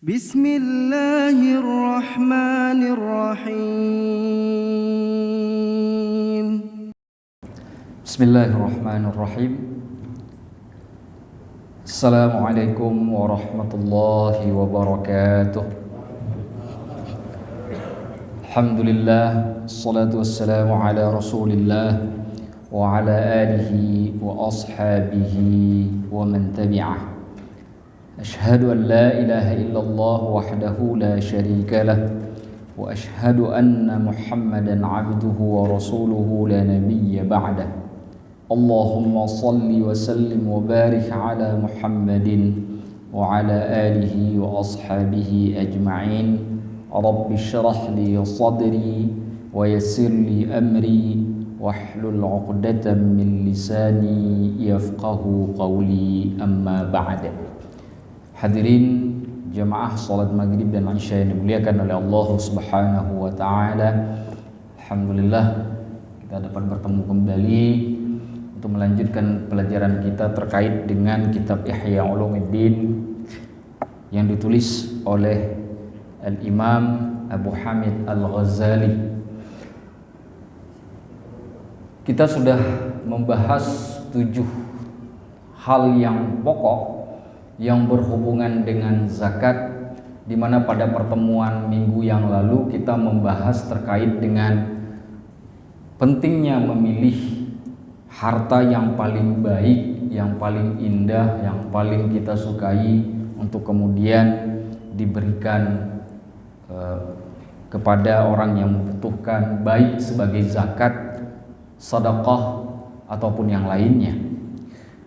Bismillahirrahmanirrahim. Bismillahirrahmanirrahim. Assalamualaikum warahmatullahi wabarakatuh. Alhamdulillah, assalatu wassalamu ala rasulillah wa ala alihi wa ashabihi wa man tabi'ah. Ashhadu an la ilaha illallah wahdahu la sharika lah wa ashhadu anna Muhammadan abduhu wa rasuluhu la nabiyya ba'dah. Allahumma salli wa sallim wa barik ala Muhammadin wa ala alihi wa ashabihi ajma'in. Rabbi syrah li sadri wa yassir li amri wahlul 'uqdatam min lisani yafqahu qawli, amma ba'd. Hadirin jamaah salat maghrib dan isya yang dimuliakan oleh Allah Subhanahu wa taala. Alhamdulillah kita dapat bertemu kembali untuk melanjutkan pelajaran kita terkait dengan kitab Ihya Ulumuddin yang ditulis oleh Al-Imam Abu Hamid Al-Ghazali. Kita sudah membahas 7 hal yang pokok yang berhubungan dengan zakat, di mana pada pertemuan minggu yang lalu kita membahas terkait dengan pentingnya memilih harta yang paling baik, yang paling indah, yang paling kita sukai untuk kemudian diberikan kepada orang yang membutuhkan, baik sebagai zakat, sedekah ataupun yang lainnya.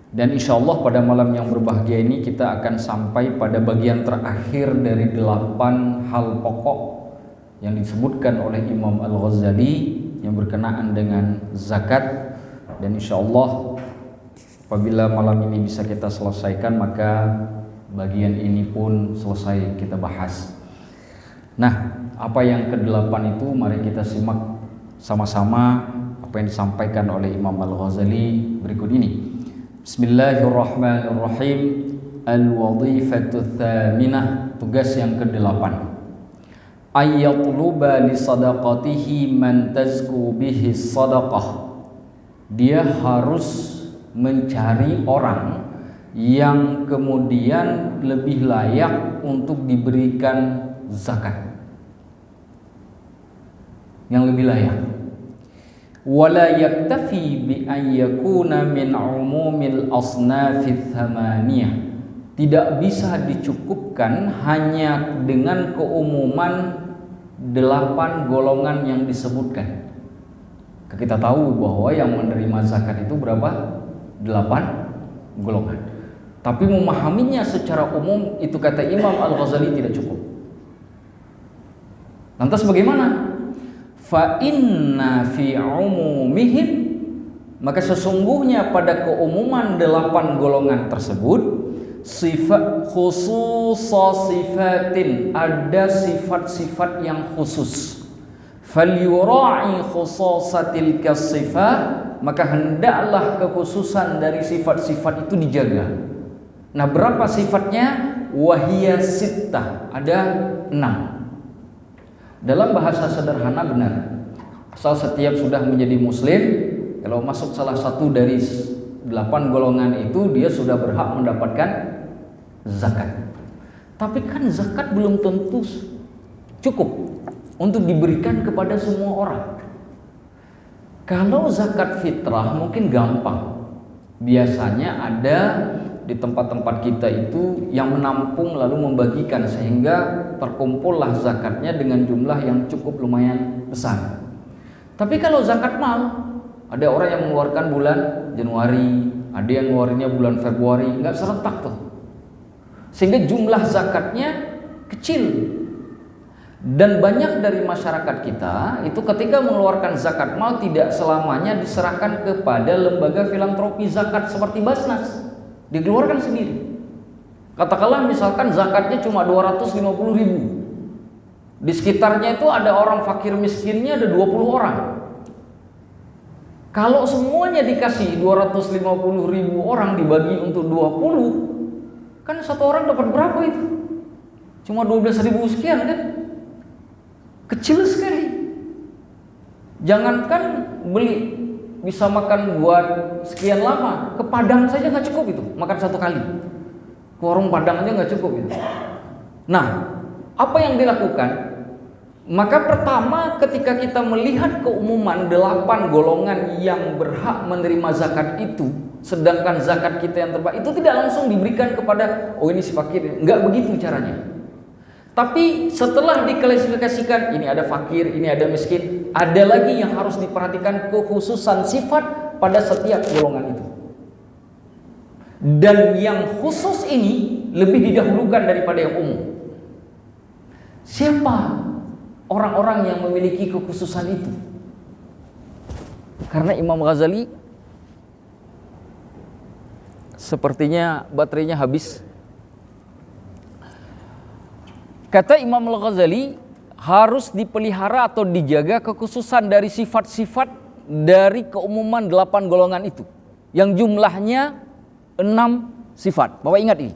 Dan insya Allah pada malam yang berbahagia ini kita akan sampai pada bagian terakhir dari 8 hal pokok yang disebutkan oleh Imam Al-Ghazali yang berkenaan dengan zakat. Dan insya Allah apabila malam ini bisa kita selesaikan, maka bagian ini pun selesai kita bahas. Nah, apa yang ke-8 itu mari kita simak sama-sama apa yang disampaikan oleh Imam Al-Ghazali berikut ini. Bismillahirrahmanirrahim. Al-wadhifatu tsaminah, tugas yang ke-8. Ayyatluba li sadaqatihi man tazku bihi sadaqah. Dia harus mencari orang yang kemudian lebih layak untuk diberikan zakat, yang lebih layak. Wala yaktafi bi an yakuna min umumil asnafith thamaniyah. Tidak bisa dicukupkan hanya dengan keumuman 8 golongan yang disebutkan. Kita tahu bahwa yang menerima zakat itu berapa? 8 golongan. Tapi memahaminya secara umum itu kata Imam Al-Ghazali tidak cukup. Lantas bagaimana? Fa inna fi umumihim, maka sesungguhnya pada keumuman 8 golongan tersebut sifat khususah sifatin, ada sifat-sifat yang khusus. Falyura'i khususatil kasifat, maka hendaklah kekhususan dari sifat-sifat itu dijaga. Nah, berapa sifatnya? Wahiyya sittah, ada 6. Dalam bahasa sederhana benar, asal setiap sudah menjadi muslim, kalau masuk salah satu dari 8 golongan itu, dia sudah berhak mendapatkan zakat. Tapi kan zakat belum tentu cukup untuk diberikan kepada semua orang. Kalau zakat fitrah mungkin gampang. Biasanya ada di tempat-tempat kita itu yang menampung lalu membagikan, sehingga terkumpullah zakatnya dengan jumlah yang cukup lumayan besar. Tapi kalau zakat mal, ada orang yang mengeluarkan bulan Januari, ada yang mengeluarkannya bulan Februari, nggak serentak tuh, sehingga jumlah zakatnya kecil. Dan banyak dari masyarakat kita itu ketika mengeluarkan zakat mal tidak selamanya diserahkan kepada lembaga filantropi zakat seperti Basnas, dikeluarkan sendiri. Katakanlah misalkan zakatnya cuma 250.000, di sekitarnya itu ada orang fakir miskinnya ada 20 orang. Kalau semuanya dikasih 250.000 orang dibagi untuk 20, kan satu orang dapat berapa itu? Cuma 12.000 sekian kan? Kecil sekali. Jangankan beli bisa makan buat sekian lama, ke Padang saja nggak cukup itu, makan satu kali. Ke warung Padang aja nggak cukup itu. Nah, apa yang dilakukan? Maka pertama ketika kita melihat keumuman 8 golongan yang berhak menerima zakat itu, sedangkan zakat kita yang terbaik itu tidak langsung diberikan kepada ini si fakir, nggak begitu caranya. Tapi setelah diklasifikasikan, ini ada fakir, ini ada miskin, ada lagi yang harus diperhatikan kekhususan sifat pada setiap golongan itu. Dan yang khusus ini lebih didahulukan daripada yang umum. Siapa orang-orang yang memiliki kekhususan itu? Karena Imam Ghazali sepertinya baterainya habis. Kata Imam Al-Ghazali, harus dipelihara atau dijaga kekhususan dari sifat-sifat dari keumuman 8 golongan itu, yang jumlahnya 6 sifat. Bapak ingat ini,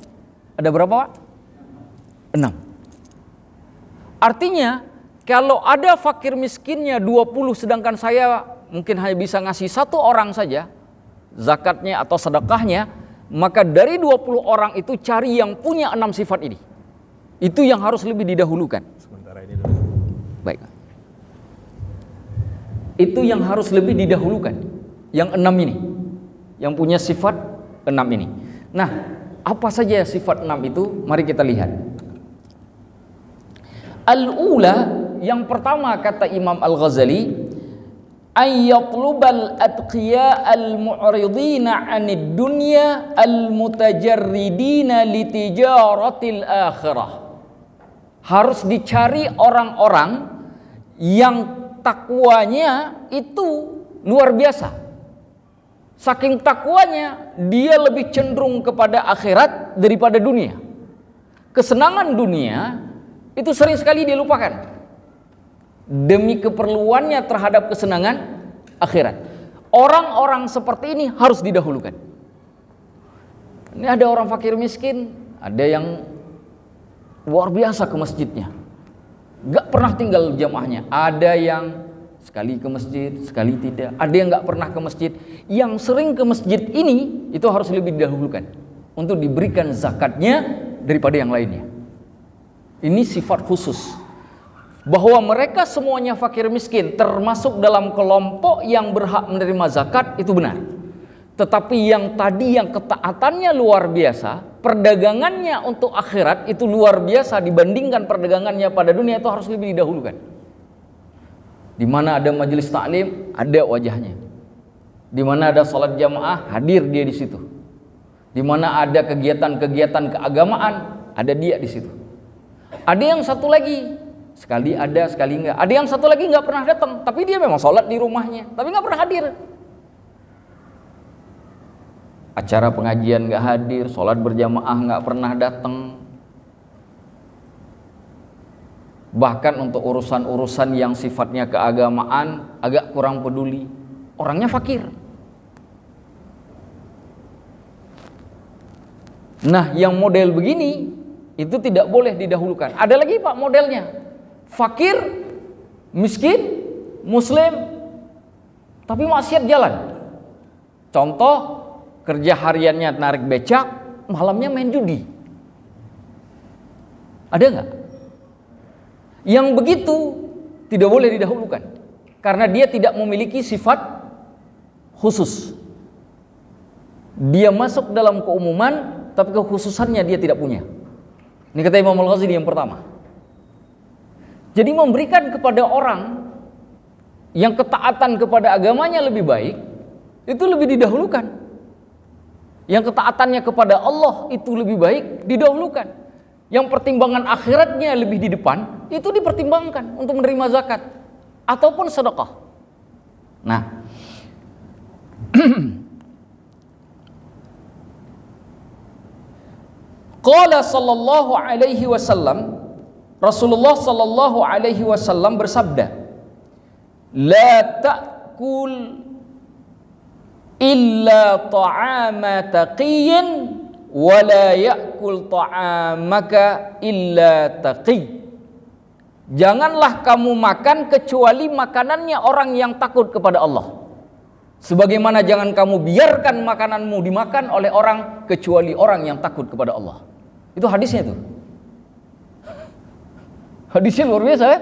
ada berapa Pak? 6. Artinya kalau ada fakir miskinnya 20, sedangkan saya mungkin hanya bisa ngasih 1 orang saja zakatnya atau sedekahnya, maka dari 20 orang itu cari yang punya 6 sifat ini. Itu yang harus lebih didahulukan. Sementara ini dulu. Baik. Itu yang harus lebih didahulukan. Yang 6 ini, yang punya sifat 6 ini. Nah, apa saja sifat 6 itu? Mari kita lihat. Al-ula, yang pertama kata Imam Al-Ghazali, ayyatlubal atqiya al-mu'ridina 'anid dunya al-mutajarridina litijaratil akhirah. Harus dicari orang-orang yang takwanya itu luar biasa. Saking takwanya, dia lebih cenderung kepada akhirat daripada dunia. Kesenangan dunia itu sering sekali dia lupakan demi keperluannya terhadap kesenangan akhirat. Orang-orang seperti ini harus didahulukan. Ini ada orang fakir miskin, ada yang luar biasa ke masjidnya, gak pernah tinggal jamaahnya. Ada yang sekali ke masjid, sekali tidak. Ada yang gak pernah ke masjid. Yang sering ke masjid ini itu harus lebih didahulukan untuk diberikan zakatnya daripada yang lainnya. Ini sifat khusus, bahwa mereka semuanya fakir miskin termasuk dalam kelompok yang berhak menerima zakat, itu benar. Tetapi yang tadi yang ketaatannya luar biasa, perdagangannya untuk akhirat itu luar biasa dibandingkan perdagangannya pada dunia, itu harus lebih didahulukan. Di mana ada majelis taklim, ada wajahnya. Di mana ada salat jamaah, hadir dia di situ. Di mana ada kegiatan-kegiatan keagamaan, ada dia di situ. Ada yang satu lagi, sekali ada, sekali enggak. Ada yang satu lagi enggak pernah datang, tapi dia memang salat di rumahnya, tapi enggak pernah hadir. Acara pengajian nggak hadir, sholat berjamaah nggak pernah datang. Bahkan untuk urusan-urusan yang sifatnya keagamaan agak kurang peduli. Orangnya fakir. Nah, yang model begini itu tidak boleh didahulukan. Ada lagi Pak modelnya, fakir, miskin, muslim, tapi maksiat jalan. Contoh, kerja hariannya narik becak, malamnya main judi. Ada nggak? Yang begitu tidak boleh didahulukan, karena dia tidak memiliki sifat khusus. Dia masuk dalam keumuman, tapi kekhususannya dia tidak punya. Ini kata Imam Al-Ghazali yang pertama. Jadi memberikan kepada orang yang ketaatan kepada agamanya lebih baik, itu lebih didahulukan. Yang ketaatannya kepada Allah itu lebih baik didahulukan. Yang pertimbangan akhiratnya lebih di depan, itu dipertimbangkan untuk menerima zakat ataupun sedekah. Nah, qala sallallahu alaihi wasallam, Rasulullah sallallahu alaihi wasallam bersabda, la ta'kul illa ta'ama taqiyyin wala ya'kul ta'amaka illa taqi. Janganlah kamu makan kecuali makanannya orang yang takut kepada Allah. Sebagaimana jangan kamu biarkan makananmu dimakan oleh orang kecuali orang yang takut kepada Allah. Itu hadisnya itu. Hadisnya luar biasa ya.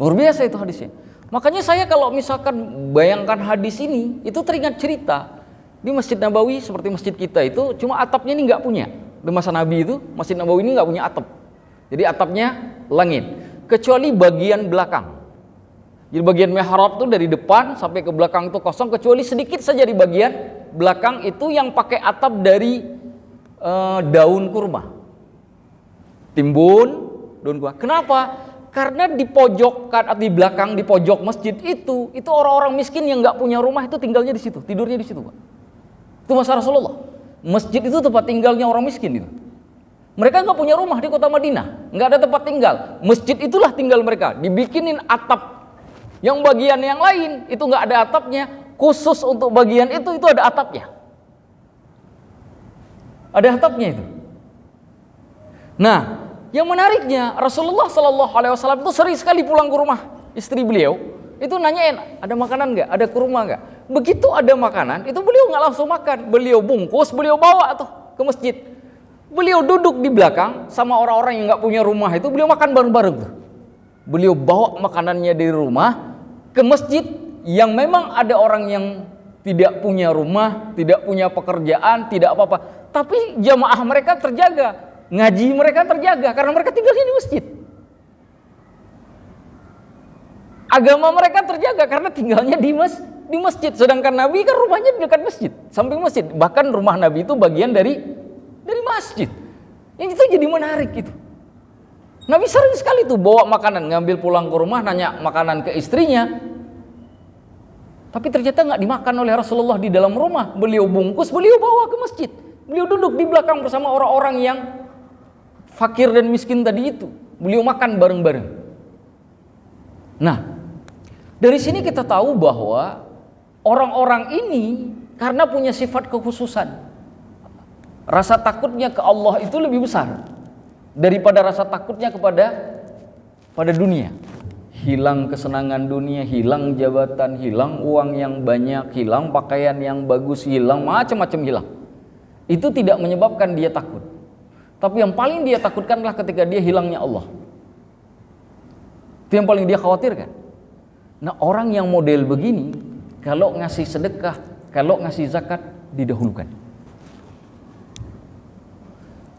Luar biasa itu hadisnya. Makanya saya kalau misalkan bayangkan hadis ini, itu teringat cerita di Masjid Nabawi seperti masjid kita itu, cuma atapnya ini nggak punya. Di masa Nabi itu Masjid Nabawi ini nggak punya atap. Jadi atapnya langit, kecuali bagian belakang. Jadi bagian mihrab itu dari depan sampai ke belakang itu kosong, kecuali sedikit saja di bagian belakang itu yang pakai atap dari daun kurma. Timbun daun kurma. Kenapa? Karena di pojok atau di belakang di pojok masjid itu orang-orang miskin yang nggak punya rumah itu tinggalnya di situ, tidurnya di situ, Pak. Itu masa Rasulullah. Masjid itu tempat tinggalnya orang miskin itu. Mereka nggak punya rumah di kota Madinah, nggak ada tempat tinggal. Masjid itulah tinggal mereka. Dibikinin atap. Yang bagian yang lain itu nggak ada atapnya. Khusus untuk bagian itu ada atapnya. Ada atapnya itu. Nah, yang menariknya Rasulullah Shallallahu Alaihi Wasallam itu sering sekali pulang ke rumah istri beliau. Itu nanyain, ada makanan nggak, ada kurma nggak. Begitu ada makanan, itu beliau nggak langsung makan. Beliau bungkus, beliau bawa tuh ke masjid. Beliau duduk di belakang sama orang-orang yang nggak punya rumah itu, beliau makan bareng-bareng tuh. Beliau bawa makanannya dari rumah ke masjid yang memang ada orang yang tidak punya rumah, tidak punya pekerjaan, tidak apa-apa. Tapi jamaah mereka terjaga. Ngaji mereka terjaga karena mereka tinggalnya di masjid. Agama mereka terjaga karena tinggalnya di masjid. Sedangkan Nabi kan rumahnya di dekat masjid, samping masjid. Bahkan rumah Nabi itu bagian dari masjid. Yang itu jadi menarik gitu. Nabi sering sekali tuh bawa makanan, ngambil pulang ke rumah, nanya makanan ke istrinya. Tapi ternyata nggak dimakan oleh Rasulullah di dalam rumah. Beliau bungkus, beliau bawa ke masjid. Beliau duduk di belakang bersama orang-orang yang fakir dan miskin tadi itu. Beliau makan bareng-bareng. Nah, dari sini kita tahu bahwa orang-orang ini karena punya sifat kekhususan, rasa takutnya ke Allah itu lebih besar daripada rasa takutnya pada dunia. Hilang kesenangan dunia, hilang jabatan, hilang uang yang banyak, hilang pakaian yang bagus, hilang macam-macam hilang. Itu tidak menyebabkan dia takut. Tapi yang paling dia takutkanlah ketika dia hilangnya Allah. Itu yang paling dia khawatirkan. Nah, orang yang model begini, kalau ngasih sedekah, kalau ngasih zakat, didahulukan.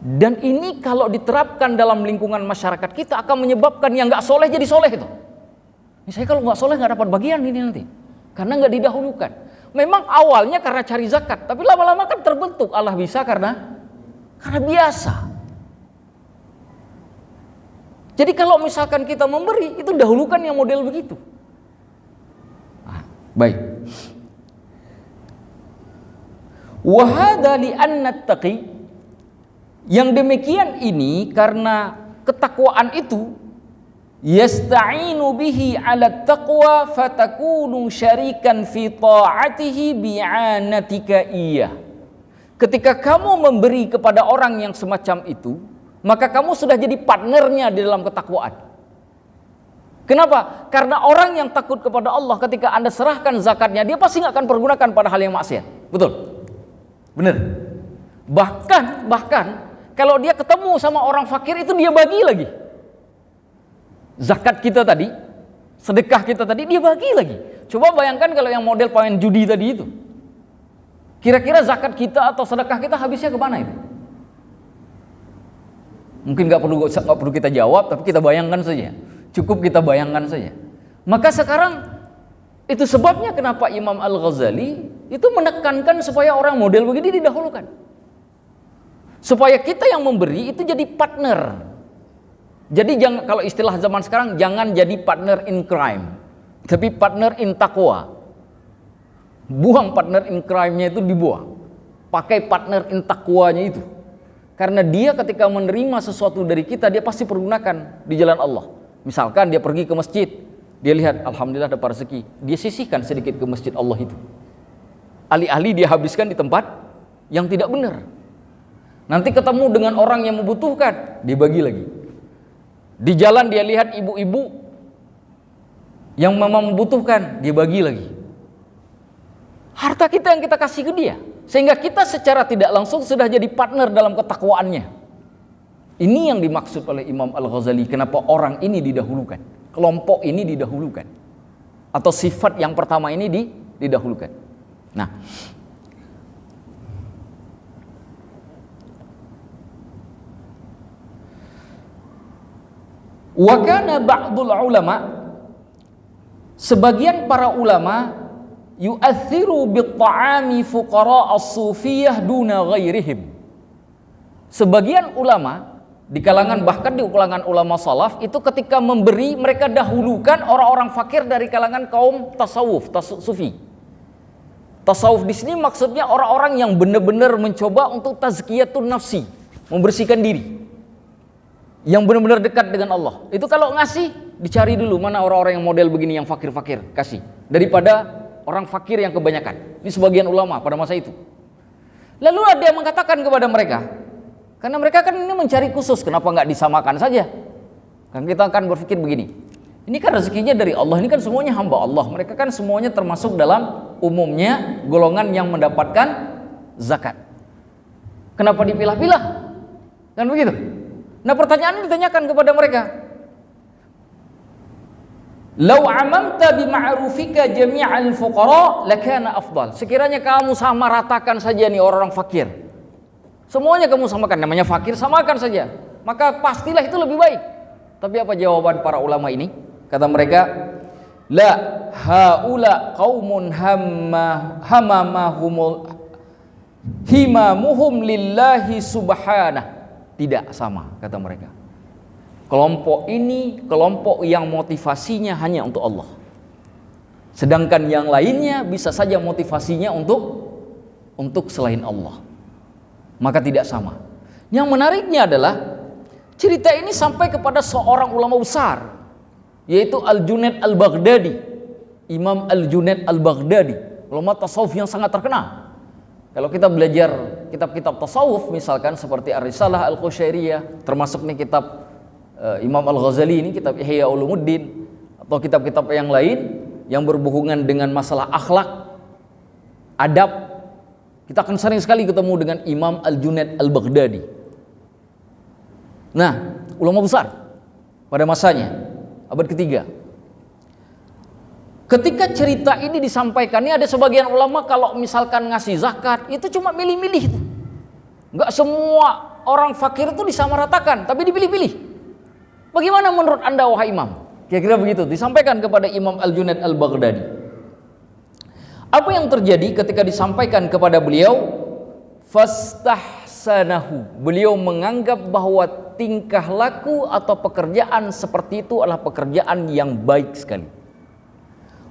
Dan ini kalau diterapkan dalam lingkungan masyarakat kita akan menyebabkan yang nggak soleh jadi soleh itu. Saya kalau nggak soleh nggak dapat bagian ini nanti, karena nggak didahulukan. Memang awalnya karena cari zakat, tapi lama-lama kan terbentuk Allah bisa karena biasa. Jadi kalau misalkan kita memberi, itu dahulukan yang model begitu. Baik. Wa hadza li anna taqi, yang demikian ini karena ketakwaan itu yasta'inu bihi 'ala taqwa fatakunu syarikan fi ta'atihi bi'anatika iya. Ketika kamu memberi kepada orang yang semacam itu, maka kamu sudah jadi partnernya di dalam ketakwaan. Kenapa? Karena orang yang takut kepada Allah, ketika Anda serahkan zakatnya, dia pasti nggak akan pergunakan pada hal yang maksiat. Betul? Benar? Bahkan kalau dia ketemu sama orang fakir itu dia bagi lagi. Zakat kita tadi, sedekah kita tadi, dia bagi lagi. Coba bayangkan kalau yang model pemain judi tadi itu. Kira-kira zakat kita atau sedekah kita habisnya ke mana itu? Mungkin nggak perlu kita jawab, tapi kita bayangkan saja. Cukup kita bayangkan saja. Maka sekarang itu sebabnya kenapa Imam Al-Ghazali itu menekankan supaya orang model begini didahulukan. Supaya kita yang memberi itu jadi partner. Jadi jangan, kalau istilah zaman sekarang, jangan jadi partner in crime, tapi partner in taqwa. Buang partner in crime-nya itu, dibuang. Pakai partner in taqwanya itu. Karena dia ketika menerima sesuatu dari kita, dia pasti pergunakan di jalan Allah. Misalkan dia pergi ke masjid, dia lihat alhamdulillah dapat rezeki, dia sisihkan sedikit ke masjid Allah itu. Alih-alih dia habiskan di tempat yang tidak benar. Nanti ketemu dengan orang yang membutuhkan, dia bagi lagi. Di jalan dia lihat ibu-ibu yang memang membutuhkan, dia bagi lagi. Harta kita yang kita kasih ke dia, sehingga kita secara tidak langsung sudah jadi partner dalam ketakwaannya. Ini yang dimaksud oleh Imam Al-Ghazali, kenapa orang ini didahulukan, kelompok ini didahulukan, atau sifat yang pertama ini didahulukan. Nah, wa kana ba'dul ulama, sebagian para ulama yu'athiru bitta'ami fuqara as-sufiyah duna ghairihim. Sebagian ulama di kalangan, bahkan di kalangan ulama salaf itu ketika memberi, mereka dahulukan orang-orang fakir dari kalangan kaum tasawuf, sufi. Tasawuf di sini maksudnya orang-orang yang benar-benar mencoba untuk tazkiyatun nafsi, membersihkan diri, yang benar-benar dekat dengan Allah. Itu kalau ngasih, dicari dulu mana orang-orang yang model begini, yang fakir-fakir, kasih, daripada orang fakir yang kebanyakan. Ini sebagian ulama pada masa itu. Lalu ada yang mengatakan kepada mereka, karena mereka kan ini mencari khusus, kenapa nggak disamakan saja? Kan kita akan berpikir begini, ini kan rezekinya dari Allah, ini kan semuanya hamba Allah, mereka kan semuanya termasuk dalam umumnya golongan yang mendapatkan zakat. Kenapa dipilah-pilah? Kan begitu. Nah, pertanyaan ditanyakan kepada mereka, lau amamta bima'rufika jami'al fuqara lakana afdal. Sekiranya kamu sama ratakan saja nih orang fakir, semuanya kamu samakan, namanya fakir, samakan saja, maka pastilah itu lebih baik. Tapi apa jawaban para ulama ini? Kata mereka, la haula qaumun hamamahumul himamuhum lillahi subhanah. Tidak sama, kata mereka. Kelompok ini kelompok yang motivasinya hanya untuk Allah. Sedangkan yang lainnya bisa saja motivasinya untuk selain Allah. Maka tidak sama. Yang menariknya adalah cerita ini sampai kepada seorang ulama besar, yaitu Al-Junaid Al-Baghdadi. Imam Al-Junaid Al-Baghdadi, ulama tasawuf yang sangat terkenal. Kalau kita belajar kitab-kitab tasawuf misalkan seperti Ar-Risalah Al-Qushairiyah, termasuk nih kitab Imam Al-Ghazali ini, kitab Ihya Ulumuddin, atau kitab-kitab yang lain yang berhubungan dengan masalah akhlak, adab, kita akan sering sekali ketemu dengan Imam Al-Junaid Al-Baghdadi. Nah, ulama besar pada masanya, abad ketiga. Ketika cerita ini disampaikan, ini ada sebagian ulama kalau misalkan ngasih zakat itu cuma milih-milih, nggak semua orang fakir itu disamaratakan, tapi dipilih-pilih. Bagaimana menurut Anda wahai Imam? Kira-kira begitu disampaikan kepada Imam Al-Junaid Al-Baghdadi. Apa yang terjadi ketika disampaikan kepada beliau? Fastahsanahu. Beliau menganggap bahwa tingkah laku atau pekerjaan seperti itu adalah pekerjaan yang baik sekali.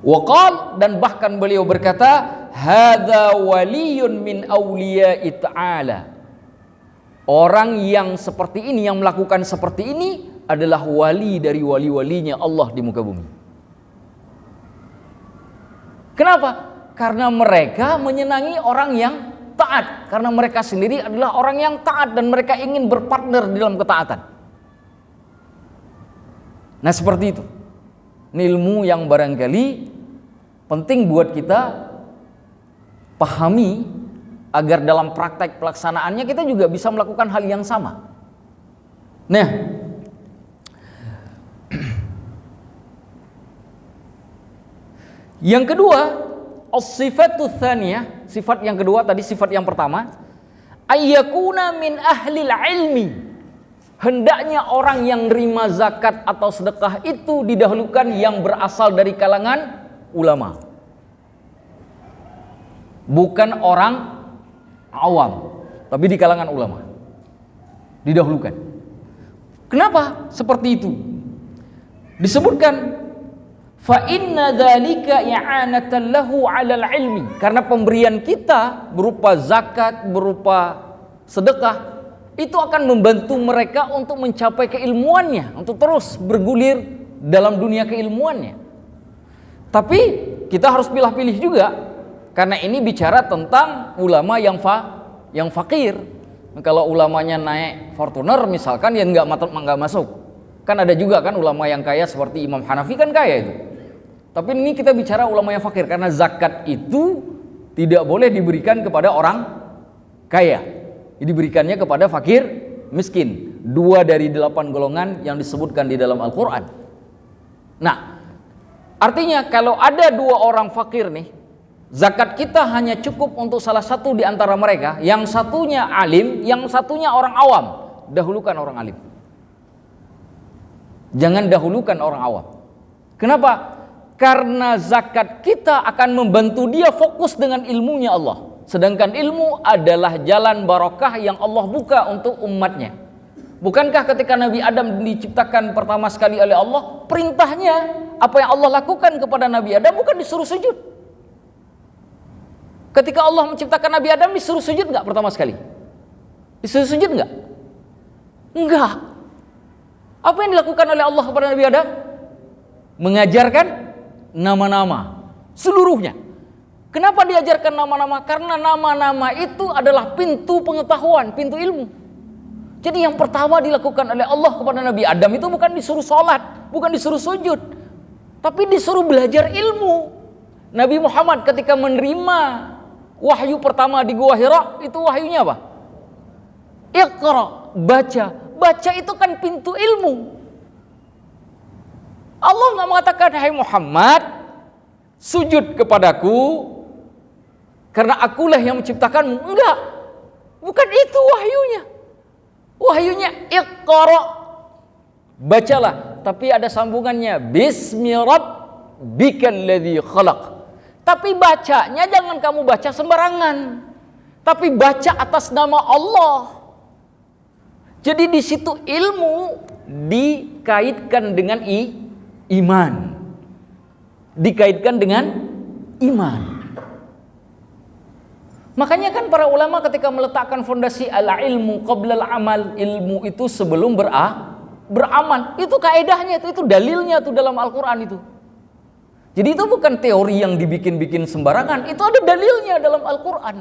Waqal, dan bahkan beliau berkata, hadza waliyun min awliya'i ta'ala. Orang yang seperti ini, yang melakukan seperti ini adalah wali dari wali-walinya Allah di muka bumi. Kenapa? Karena mereka menyenangi orang yang taat, karena mereka sendiri adalah orang yang taat dan mereka ingin berpartner di dalam ketaatan. Nah, seperti itu. Ini ilmu yang barangkali penting buat kita pahami agar dalam praktek pelaksanaannya kita juga bisa melakukan hal yang sama. Nah, yang kedua, as-sifatu tsaniyah, sifat yang kedua tadi sifat yang pertama, ayyakuna min ahlil ilmi. Hendaknya orang yang nerima zakat atau sedekah itu didahulukan yang berasal dari kalangan ulama, bukan orang awam, tapi di kalangan ulama didahulukan. Kenapa seperti itu? Disebutkan fa inna dzalika i'anatan lahu 'alal ilmi, karena pemberian kita berupa zakat, berupa sedekah itu akan membantu mereka untuk mencapai keilmuannya, untuk terus bergulir dalam dunia keilmuannya. Tapi kita harus pilih-pilih juga, karena ini bicara tentang ulama yang yang fakir. Kalau ulamanya naik Fortuner misalkan, ya nggak masuk. Kan ada juga kan ulama yang kaya seperti Imam Hanafi kan kaya itu. Tapi ini kita bicara ulama yang fakir, karena zakat itu tidak boleh diberikan kepada orang kaya. Diberikannya kepada fakir miskin. 2 dari 8 golongan yang disebutkan di dalam Al-Quran. Nah, artinya kalau ada 2 orang fakir nih, zakat kita hanya cukup untuk salah satu di antara mereka. Yang satunya alim, yang satunya orang awam. Dahulukan orang alim. Jangan dahulukan orang awam. Kenapa? Karena zakat kita akan membantu dia fokus dengan ilmunya Allah. Sedangkan ilmu adalah jalan barokah yang Allah buka untuk umatnya. Bukankah ketika Nabi Adam diciptakan pertama sekali oleh Allah, perintahnya apa yang Allah lakukan kepada Nabi Adam bukan disuruh sujud. Ketika Allah menciptakan Nabi Adam disuruh sujud enggak pertama sekali? Disuruh sujud enggak? Enggak. Apa yang dilakukan oleh Allah kepada Nabi Adam? Mengajarkan nama-nama seluruhnya. Kenapa diajarkan nama-nama? Karena nama-nama itu adalah pintu pengetahuan, pintu ilmu. Jadi yang pertama dilakukan oleh Allah kepada Nabi Adam itu bukan disuruh sholat, bukan disuruh sujud, tapi disuruh belajar ilmu. Nabi Muhammad ketika menerima wahyu pertama di Gua Hira, itu wahyunya apa? Iqra, baca. Baca itu kan pintu ilmu. Allah nggak mengatakan, hai Muhammad, sujud kepadaku karena akulah yang menciptakanmu. Enggak, bukan itu wahyunya. Wahyunya Iqra, bacalah. Tapi ada sambungannya, Bismi rabbikal ladzi khalaq. Tapi bacanya jangan kamu baca sembarangan, tapi baca atas nama Allah. Jadi di situ ilmu dikaitkan dengan iman. Dikaitkan dengan iman. Makanya kan para ulama ketika meletakkan fondasi al-ilmu qabla al-amal, ilmu itu sebelum beramal. Itu kaedahnya, itu dalilnya tuh dalam Al-Qur'an itu. Jadi itu bukan teori yang dibikin-bikin sembarangan, itu ada dalilnya dalam Al-Qur'an.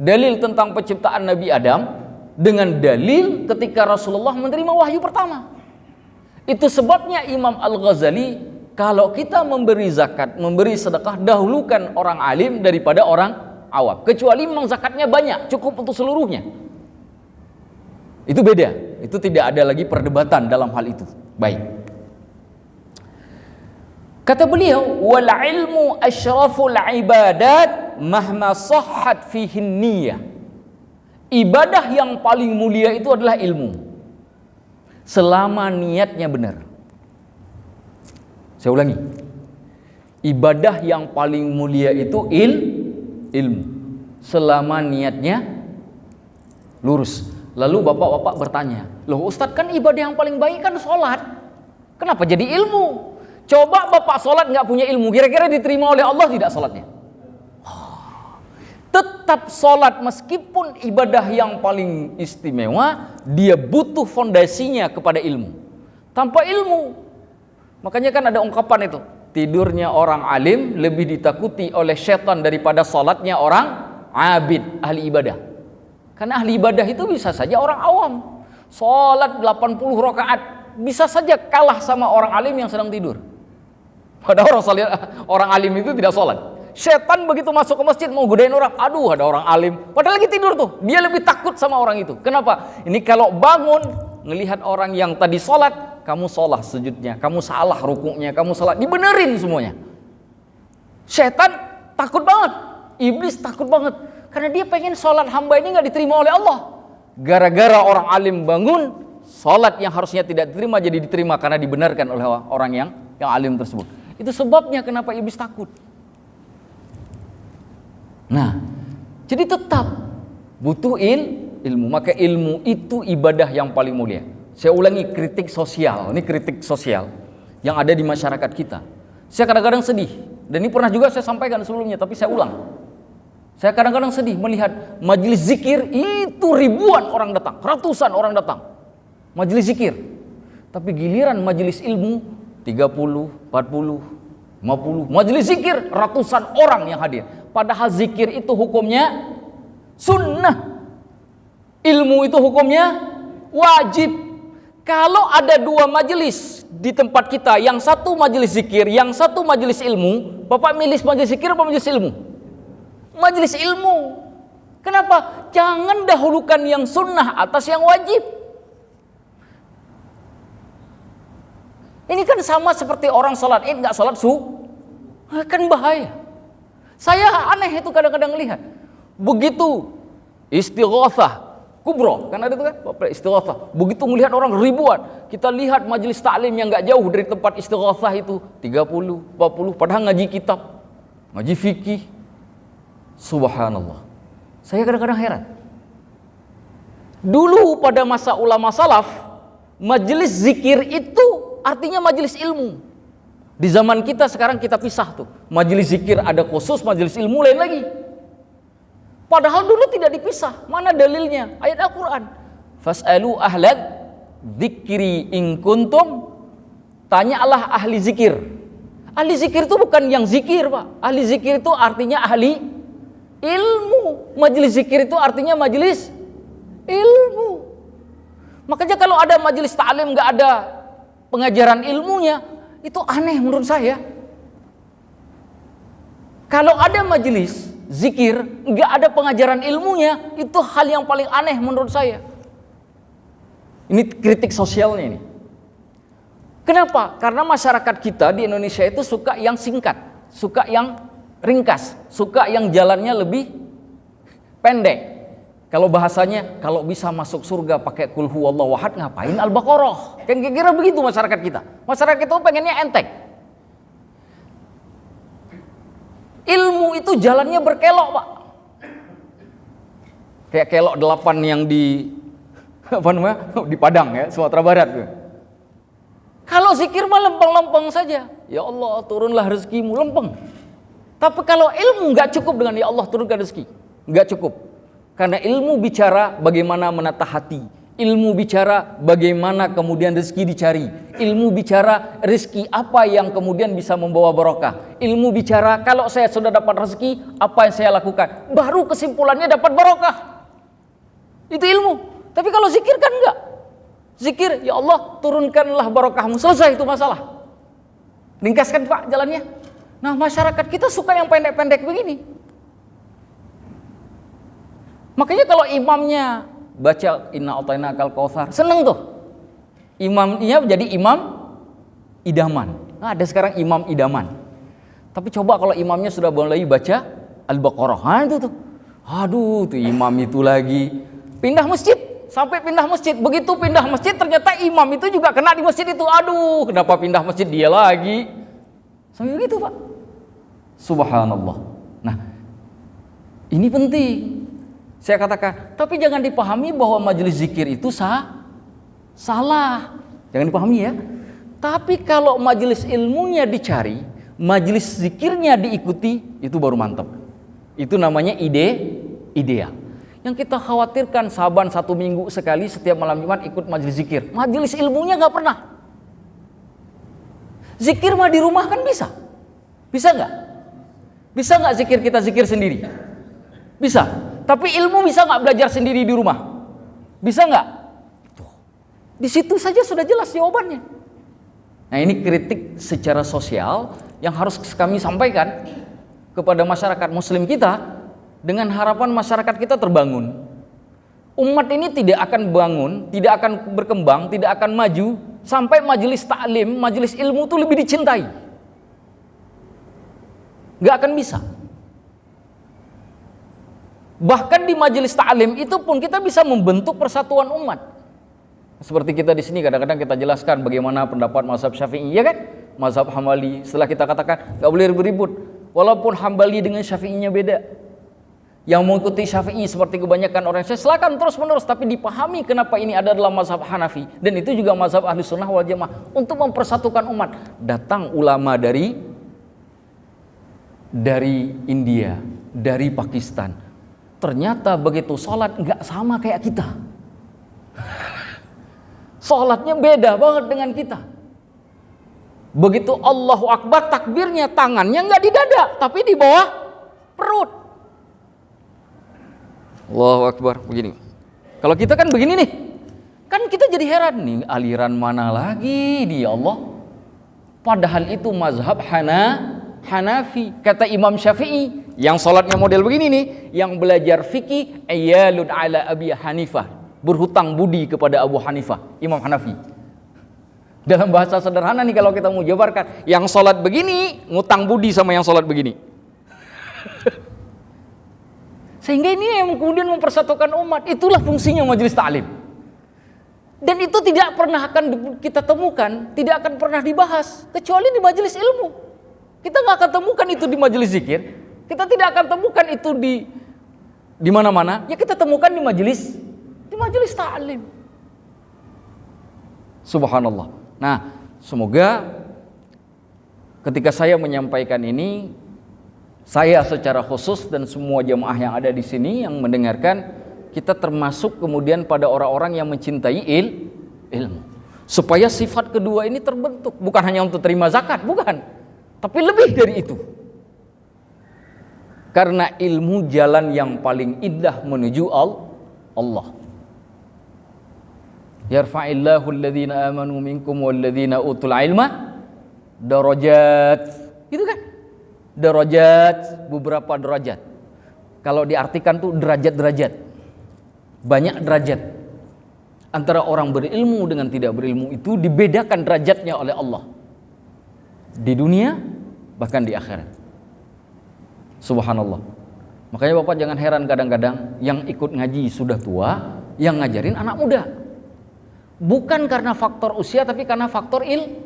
Dalil tentang penciptaan Nabi Adam dengan dalil ketika Rasulullah menerima wahyu pertama. Itu sebabnya Imam Al-Ghazali, kalau kita memberi zakat, memberi sedekah, dahulukan orang alim daripada orang awam. Kecuali memang zakatnya banyak, cukup untuk seluruhnya. Itu beda. Itu tidak ada lagi perdebatan dalam hal itu. Baik. Kata beliau, wal ilmu asyraful ibadat mahma sahhat fihi niyyah. Ibadah yang paling mulia itu adalah ilmu, selama niatnya benar. Saya ulangi, ibadah yang paling mulia itu ilmu, selama niatnya lurus. Lalu bapak-bapak bertanya, loh Ustadz, kan ibadah yang paling baik kan sholat, kenapa jadi ilmu? Coba bapak sholat nggak punya ilmu, kira-kira diterima oleh Allah tidak sholatnya? Tetap sholat meskipun ibadah yang paling istimewa, dia butuh fondasinya kepada ilmu. Tanpa ilmu, makanya kan ada ungkapan itu, tidurnya orang alim lebih ditakuti oleh setan daripada sholatnya orang abid, ahli ibadah. Karena ahli ibadah itu bisa saja orang awam, sholat 80 rakaat bisa saja kalah sama orang alim yang sedang tidur. Padahal orang alim itu tidak sholat. Setan begitu masuk ke masjid mau godain orang, aduh ada orang alim, padahal lagi tidur tuh, dia lebih takut sama orang itu. Kenapa? Ini kalau bangun ngelihat orang yang tadi sholat, kamu salah sujudnya, kamu salah rukuknya, kamu salah, dibenerin semuanya. Setan takut banget, iblis takut banget, karena dia pengen sholat hamba ini nggak diterima oleh Allah. Gara-gara orang alim bangun, sholat yang harusnya tidak diterima jadi diterima karena dibenarkan oleh orang yang alim tersebut. Itu sebabnya kenapa iblis takut. Nah, jadi tetap butuh ilmu. Maka ilmu itu ibadah yang paling mulia. Saya ulangi, kritik sosial. Ini kritik sosial yang ada di masyarakat kita. Saya kadang-kadang sedih, dan ini pernah juga saya sampaikan sebelumnya, tapi saya ulang. Saya kadang-kadang sedih melihat majelis zikir itu ribuan orang datang, ratusan orang datang majelis zikir. Tapi giliran majelis ilmu 30, 40, 50, majelis zikir ratusan orang yang hadir. Padahal zikir itu hukumnya sunnah. Ilmu itu hukumnya wajib. Kalau ada dua majelis di tempat kita, yang satu majelis zikir, yang satu majelis ilmu, Bapak milih majelis zikir apa majelis ilmu? Majelis ilmu. Kenapa? Jangan dahulukan yang sunnah atas yang wajib. Ini kan sama seperti orang sholat id nggak sholat kan bahaya. Saya aneh itu kadang-kadang lihat. Begitu istighatsah kubro, kan ada itu kan, istighatsah. Begitu melihat orang ribuan, kita lihat majelis taklim yang nggak jauh dari tempat istighatsah itu 30, 40, padahal ngaji kitab, ngaji fikih. Subhanallah. Saya kadang-kadang heran. Dulu pada masa ulama salaf, majelis zikir itu artinya majelis ilmu. Di zaman kita sekarang kita pisah tuh. Majelis zikir ada khusus, majelis ilmu lain lagi. Padahal dulu tidak dipisah. Mana dalilnya? Ayat Al-Quran. Fas'alu ahlad dzikri in kuntum. Tanyalah ahli zikir. Ahli zikir itu bukan yang zikir, Pak. Ahli zikir itu artinya ahli ilmu. Majelis zikir itu artinya majelis ilmu. Makanya kalau ada majelis ta'lim nggak ada pengajaran ilmunya, itu aneh menurut saya. Kalau ada majelis zikir nggak ada pengajaran ilmunya, itu hal yang paling aneh menurut saya. Ini kritik sosialnya ini. Kenapa? Karena masyarakat kita di Indonesia itu suka yang singkat, suka yang ringkas, suka yang jalannya lebih pendek. Kalau bahasanya, kalau bisa masuk surga pakai qul huwallahu ahad, ngapain Al-Baqarah? Kan kira-kira begitu masyarakat kita. Masyarakat itu pengennya enteng. Ilmu itu jalannya berkelok, Pak. Kayak kelok 8 yang di di Padang ya, Sumatera Barat. Kalau zikir mah lempeng-lempeng saja. Ya Allah, turunlah rezekimu, lempeng. Tapi kalau ilmu nggak cukup dengan ya Allah turunkan rezeki, nggak cukup. Karena ilmu bicara bagaimana menata hati, ilmu bicara bagaimana kemudian rezeki dicari, ilmu bicara rezeki apa yang kemudian bisa membawa barokah, ilmu bicara kalau saya sudah dapat rezeki apa yang saya lakukan, baru kesimpulannya dapat barokah. Itu ilmu. Tapi kalau zikir kan enggak. Zikir, ya Allah turunkanlah barokahmu, selesai itu masalah. Ringkaskan Pak jalannya. Nah masyarakat kita suka yang pendek-pendek begini. Makanya kalau imamnya baca inna a'tainakal kautsar, seneng tuh. Imamnya jadi imam idaman. Nah, ada sekarang imam idaman. Tapi coba kalau imamnya sudah mulai baca Al-Baqarah, nah itu tuh. Aduh, tuh imam itu lagi pindah masjid. Sampai pindah masjid, begitu pindah masjid ternyata imam itu juga kena di masjid itu. Aduh, kenapa pindah masjid dia lagi? Sampai begitu, Pak. Subhanallah. Nah, ini penting. Saya katakan, tapi jangan dipahami bahwa majelis zikir itu salah. Jangan dipahami ya. Tapi kalau majelis ilmunya dicari, majelis zikirnya diikuti, itu baru mantap. Itu namanya ideal. Yang kita khawatirkan saban 1 minggu sekali setiap malam Jumat ikut majelis zikir. Majelis ilmunya nggak pernah. Zikir mah di rumah kan bisa. Bisa nggak? Bisa nggak zikir kita zikir sendiri? Bisa. Tapi ilmu bisa nggak belajar sendiri di rumah? Bisa nggak? Di situ saja sudah jelas jawabannya. Nah ini kritik secara sosial yang harus kami sampaikan kepada masyarakat muslim kita. Dengan harapan masyarakat kita terbangun. Umat ini tidak akan bangun, tidak akan berkembang, tidak akan maju sampai majelis taklim, majelis ilmu itu lebih dicintai. Gak akan bisa. Bahkan di majelis taklim itu pun kita bisa membentuk persatuan umat. Seperti kita di sini kadang-kadang kita jelaskan bagaimana pendapat mazhab Syafi'i, ya kan? Mazhab Hambali. Setelah kita katakan gak boleh ribut-ribut, walaupun Hambali dengan Syafi'inya beda. Yang mengikuti Syafi'i seperti kebanyakan orang, silakan terus menerus, tapi dipahami kenapa ini adalah mazhab Hanafi dan itu juga mazhab Ahlu Sunnah wal Jamaah untuk mempersatukan umat. Datang ulama dari India, dari Pakistan. Ternyata begitu sholat nggak sama kayak kita. Sholatnya beda banget dengan kita. Begitu Allahu Akbar takbirnya tangannya nggak di dada, tapi di bawah perut. Allahu Akbar, begini. Kalau kita kan begini nih, kan kita jadi heran nih, aliran mana lagi dia Allah? Padahal itu mazhab Hanafi. Kata Imam Syafi'i, yang sholatnya model begini nih, yang belajar fikih, ayalun ala Abi Hanifah, berhutang budi kepada Abu Hanifah, Imam Hanafi. Dalam bahasa sederhana nih kalau kita mau jabarkan, yang sholat begini, ngutang budi sama yang sholat begini. Sehingga ini yang kemudian mempersatukan umat. Itulah fungsinya majelis ta'lim. Dan itu tidak pernah akan kita temukan, tidak akan pernah dibahas kecuali di majelis ilmu. Kita nggak akan temukan itu di majelis zikir. Kita tidak akan temukan itu di mana-mana. Ya kita temukan di majelis ta'lim. Subhanallah. Nah, semoga ketika saya menyampaikan ini, saya secara khusus dan semua jamaah yang ada di sini yang mendengarkan, kita termasuk kemudian pada orang-orang yang mencintai ilmu. Supaya sifat kedua ini terbentuk, bukan hanya untuk terima zakat, bukan, tapi lebih dari itu. Karena ilmu jalan yang paling indah menuju Allah. Yarfa'illahu alladhina amanu minkum walladhina utul ilma darajat. Itu kan? Derajat, beberapa derajat. Kalau diartikan tuh derajat-derajat. Banyak derajat. Antara orang berilmu dengan tidak berilmu itu dibedakan derajatnya oleh Allah. Di dunia, bahkan di akhirat. Subhanallah. Makanya Bapak jangan heran kadang-kadang yang ikut ngaji sudah tua, yang ngajarin anak muda. Bukan karena faktor usia, tapi karena faktor ilmu.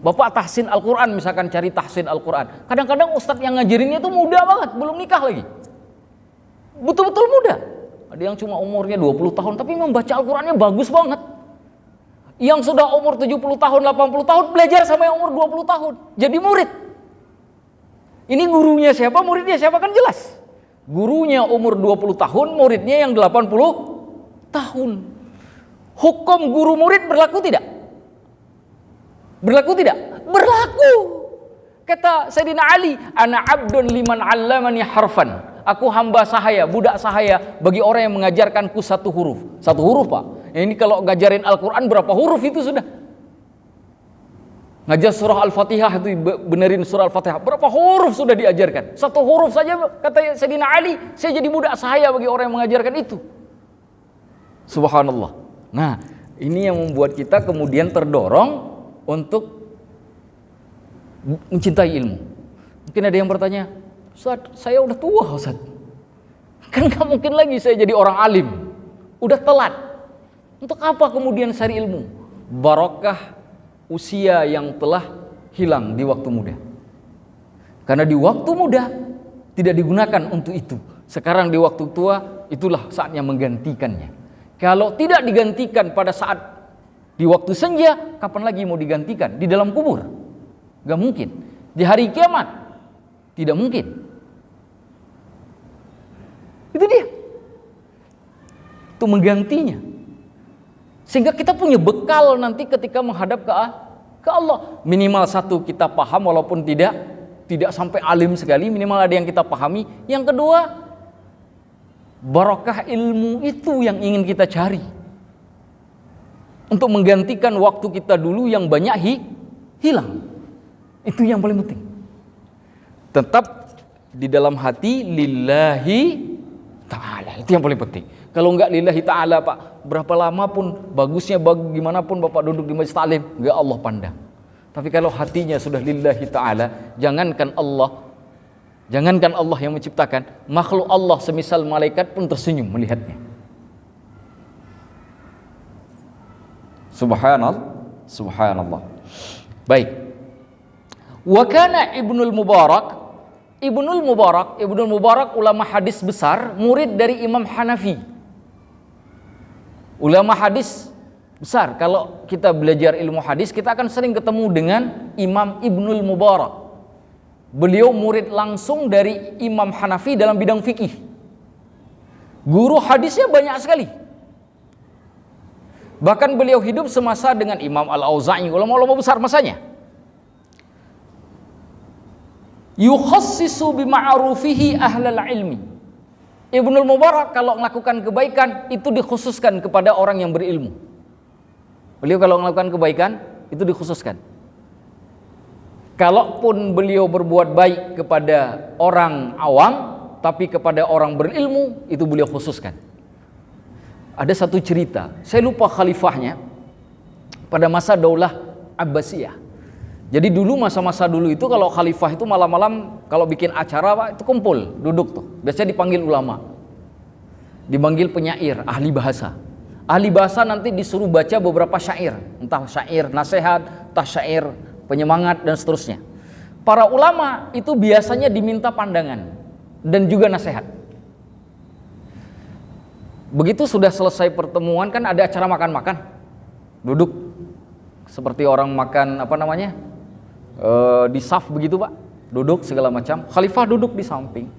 Bapak tahsin Al-Quran, misalkan cari tahsin Al-Quran. Kadang-kadang ustadz yang ngajarinnya itu muda banget, belum nikah lagi. Betul-betul muda. Ada yang cuma umurnya 20 tahun, tapi membaca Al-Qurannya bagus banget. Yang sudah umur 70 tahun, 80 tahun, belajar sama yang umur 20 tahun. Jadi murid. Ini gurunya siapa, muridnya siapa kan jelas. Gurunya umur 20 tahun, muridnya yang 80 tahun. Hukum guru murid berlaku tidak? Berlaku tidak? Berlaku. Kata Sayyidina Ali, ana abdun liman 'allamani harfan. Aku hamba sahaya, budak sahaya bagi orang yang mengajarkanku satu huruf. Satu huruf, Pak. Ini kalau ngajarin Al-Quran berapa huruf itu sudah? Ngajar surah Al-Fatihah itu benerin surah Al-Fatihah. Berapa huruf sudah diajarkan? Satu huruf saja kata Sayyidina Ali, saya jadi budak sahaya bagi orang yang mengajarkan itu. Subhanallah. Nah, ini yang membuat kita kemudian terdorong untuk mencintai ilmu. Mungkin ada yang bertanya, Ustaz, saya udah tua Ustaz. Kan gak mungkin lagi saya jadi orang alim. Udah telat. Untuk apa kemudian cari ilmu? Barakah usia yang telah hilang di waktu muda. Karena di waktu muda tidak digunakan untuk itu. Sekarang di waktu tua, itulah saatnya menggantikannya. Kalau tidak digantikan pada saat di waktu senja, kapan lagi mau digantikan? Di dalam kubur? Gak mungkin. Di hari kiamat? Tidak mungkin. Itu dia. Itu menggantinya. Sehingga kita punya bekal nanti ketika menghadap ke Allah. Minimal satu kita paham walaupun tidak sampai alim sekali, minimal ada yang kita pahami. Yang kedua, barakah ilmu itu yang ingin kita cari. Untuk menggantikan waktu kita dulu yang banyak hilang. Itu yang paling penting. Tetap di dalam hati lillahi ta'ala. Itu yang paling penting. Kalau enggak lillahi ta'ala, Pak, berapa lama pun bagusnya gimana pun Bapak duduk di majelis taklim, enggak Allah pandang. Tapi kalau hatinya sudah lillahi ta'ala, jangankan Allah yang menciptakan, makhluk Allah semisal malaikat pun tersenyum melihatnya. Subhanallah. Baik. Wa kana Ibnul Mubarak ulama hadis besar, murid dari Imam Hanafi. Ulama hadis besar. Kalau kita belajar ilmu hadis, kita akan sering ketemu dengan Imam Ibnul Mubarak. Beliau murid langsung dari Imam Hanafi dalam bidang fikih. Guru hadisnya banyak sekali. Bahkan beliau hidup semasa dengan Imam Al-Auza'i, ulama-ulama besar masanya. Yukhassisu bima'arufihi ahlal ilmi. Ibnul Mubarak kalau melakukan kebaikan itu dikhususkan kepada orang yang berilmu. Beliau kalau melakukan kebaikan itu dikhususkan. Kalaupun beliau berbuat baik kepada orang awam, tapi kepada orang berilmu itu beliau khususkan. Ada satu cerita, saya lupa khalifahnya pada masa Daulah Abbasiyah. Jadi dulu masa-masa dulu itu kalau khalifah itu malam-malam kalau bikin acara Pak, itu kumpul, duduk tuh. Biasanya dipanggil ulama. Dipanggil penyair, ahli bahasa. Ahli bahasa nanti disuruh baca beberapa syair, entah syair nasihat, entah syair penyemangat dan seterusnya. Para ulama itu biasanya diminta pandangan dan juga nasihat. Begitu sudah selesai pertemuan kan ada acara makan-makan, duduk seperti orang makan di saf begitu Pak, duduk segala macam. Khalifah duduk di samping.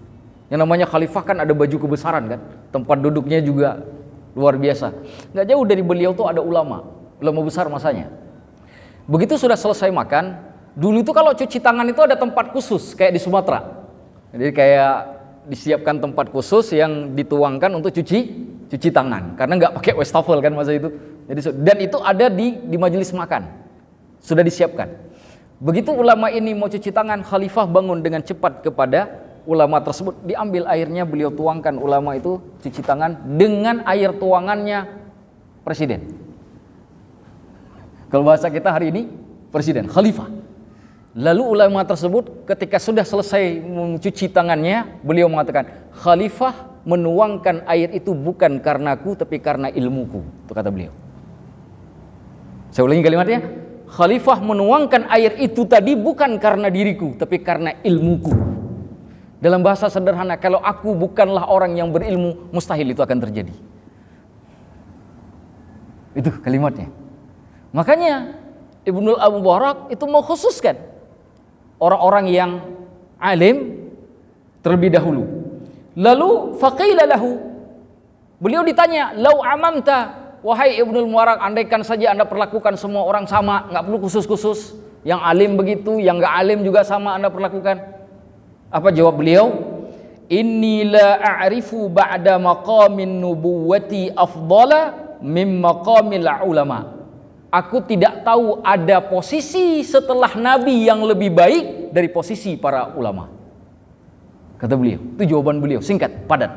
Yang namanya khalifah kan ada baju kebesaran kan, tempat duduknya juga luar biasa. Nggak jauh dari beliau tuh ada ulama besar masanya. Begitu sudah selesai makan, dulu itu kalau cuci tangan itu ada tempat khusus kayak di Sumatera. Jadi kayak disiapkan tempat khusus yang dituangkan untuk cuci tangan karena nggak pakai wastafel kan masa itu. Jadi dan itu ada di majelis makan. Sudah disiapkan. Begitu ulama ini mau cuci tangan, khalifah bangun dengan cepat kepada ulama tersebut, diambil airnya, beliau tuangkan ulama itu cuci tangan dengan air tuangannya presiden. Kalau bahasa kita hari ini presiden, khalifah. Lalu ulama tersebut ketika sudah selesai mencuci tangannya, beliau mengatakan, khalifah menuangkan air itu bukan karenaku tapi karena ilmuku. Itu kata beliau. Saya ulangi kalimatnya. Khalifah menuangkan air itu tadi bukan karena diriku tapi karena ilmuku. Dalam bahasa sederhana, kalau aku bukanlah orang yang berilmu, mustahil itu akan terjadi. Itu kalimatnya. Makanya Ibnul Mubarak itu mengkhususkan orang-orang yang alim terlebih dahulu. Lalu faqila lahu, beliau ditanya, lau amamta, wahai Ibnul Mubarak, andaikan saja Anda perlakukan semua orang sama, nggak perlu khusus-khusus, yang alim begitu, yang nggak alim juga sama Anda perlakukan. Apa jawab beliau? Inni la a'rifu ba'da maqamin nubuwati afdala min maqamil ulama. Aku tidak tahu ada posisi setelah Nabi yang lebih baik dari posisi para ulama. Kata beliau, itu jawaban beliau, singkat, padat.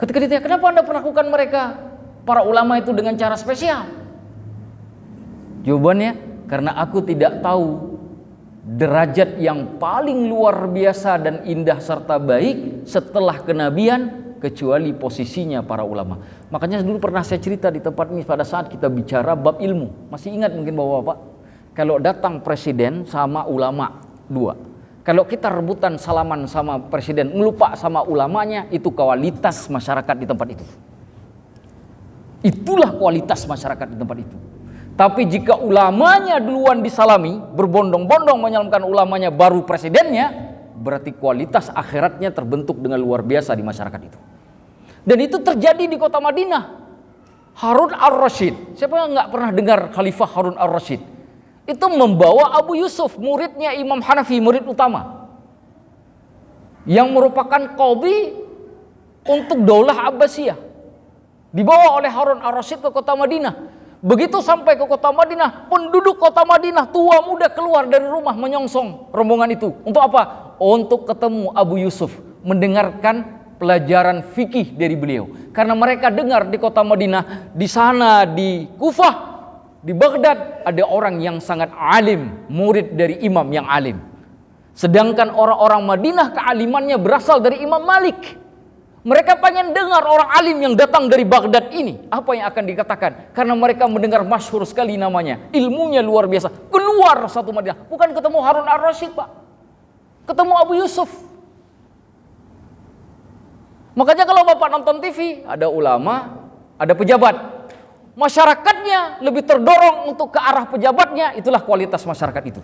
Ketika ditanya, kenapa Anda perlakukan mereka, para ulama itu dengan cara spesial? Jawabannya, karena aku tidak tahu derajat yang paling luar biasa dan indah serta baik setelah kenabian kecuali posisinya para ulama. Makanya dulu pernah saya cerita di tempat ini pada saat kita bicara bab ilmu. Masih ingat mungkin Bapak-bapak, kalau datang presiden sama ulama dua, kalau kita rebutan salaman sama presiden ngelupa sama ulamanya, itu kualitas masyarakat di tempat itu. Itulah kualitas masyarakat di tempat itu. Tapi jika ulamanya duluan disalami, berbondong-bondong menyalamkan ulamanya baru presidennya, berarti kualitas akhiratnya terbentuk dengan luar biasa di masyarakat itu. Dan itu terjadi di kota Madinah. Harun ar-Rasyid, siapa yang nggak pernah dengar Khalifah Harun ar-Rasyid? Itu membawa Abu Yusuf, muridnya Imam Hanafi, murid utama, yang merupakan qadhi untuk Daulah Abbasiyah, dibawa oleh Harun ar-Rasyid ke kota Madinah. Begitu sampai ke kota Madinah, penduduk kota Madinah tua muda keluar dari rumah menyongsong rombongan itu. Untuk apa? Untuk ketemu Abu Yusuf, mendengarkan pelajaran fikih dari beliau. Karena mereka dengar di kota Madinah, di sana di Kufah, di Baghdad ada orang yang sangat alim, murid dari imam yang alim. Sedangkan orang-orang Madinah kealimannya berasal dari Imam Malik. Mereka pengen dengar orang alim yang datang dari Baghdad ini, apa yang akan dikatakan? Karena mereka mendengar masyhur sekali namanya, ilmunya luar biasa. Keluar satu Madinah, bukan ketemu Harun ar-Rasyid Pak, ketemu Abu Yusuf. Makanya kalau Bapak nonton TV, ada ulama, ada pejabat, masyarakatnya lebih terdorong untuk ke arah pejabatnya. Itulah kualitas masyarakat itu.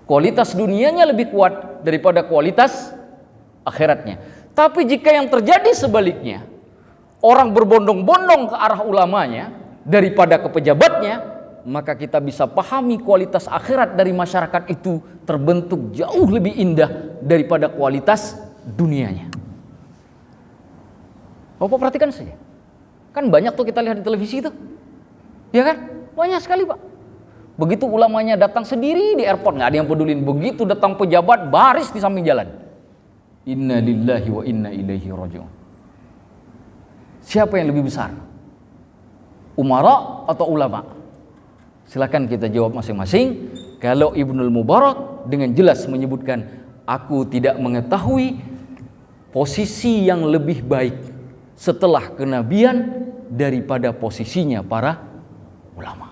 Kualitas dunianya lebih kuat daripada kualitas akhiratnya. Tapi jika yang terjadi sebaliknya, orang berbondong-bondong ke arah ulamanya daripada ke pejabatnya, maka kita bisa pahami kualitas akhirat dari masyarakat itu terbentuk jauh lebih indah daripada kualitas dunianya. Bapak perhatikan saja. Kan banyak tuh kita lihat di televisi itu. Ya kan? Banyak sekali, Pak. Begitu ulamanya datang sendiri di airport, nggak ada yang pedulin. Begitu datang pejabat, baris di samping jalan. Inna lillahi wa inna ilaihi raji'un. Siapa yang lebih besar? Umara atau ulama? Silakan kita jawab masing-masing. Kalau Ibnul Mubarak dengan jelas menyebutkan, aku tidak mengetahui posisi yang lebih baik setelah kenabian daripada posisinya para ulama.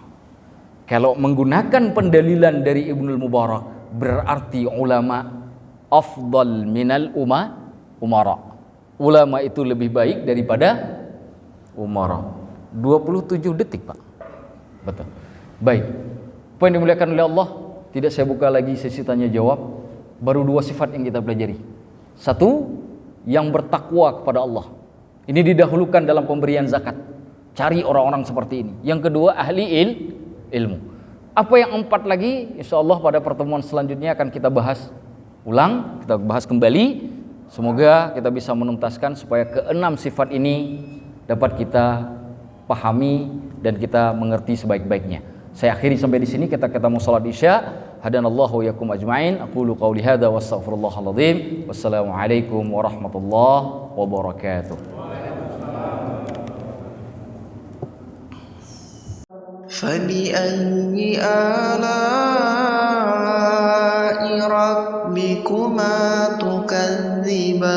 Kalau menggunakan pendalilan dari Ibnul Mubarak, berarti ulama afdal minal umara. Ulama itu lebih baik daripada umara. 27 detik, Pak. Betul. Baik. Poin dimuliakan oleh Allah, tidak saya buka lagi sesi tanya jawab. Baru 2 sifat yang kita pelajari. 1, yang bertakwa kepada Allah. Ini didahulukan dalam pemberian zakat. Cari orang-orang seperti ini. Yang kedua, ahli ilmu. Apa yang 4 lagi, insya Allah pada pertemuan selanjutnya akan kita bahas ulang, kita bahas kembali. Semoga kita bisa menuntaskan supaya ke-6 sifat ini dapat kita pahami dan kita mengerti sebaik-baiknya. Saya akhiri sampai di sini, kita ketemu salat Isya. Hadanallahu yakum ajma'in. Aqulu qawli hadza wa astaghfirullahal azim. Wassalamualaikum warahmatullahi wabarakatuh. فبأي آلاء ربكما تكذبان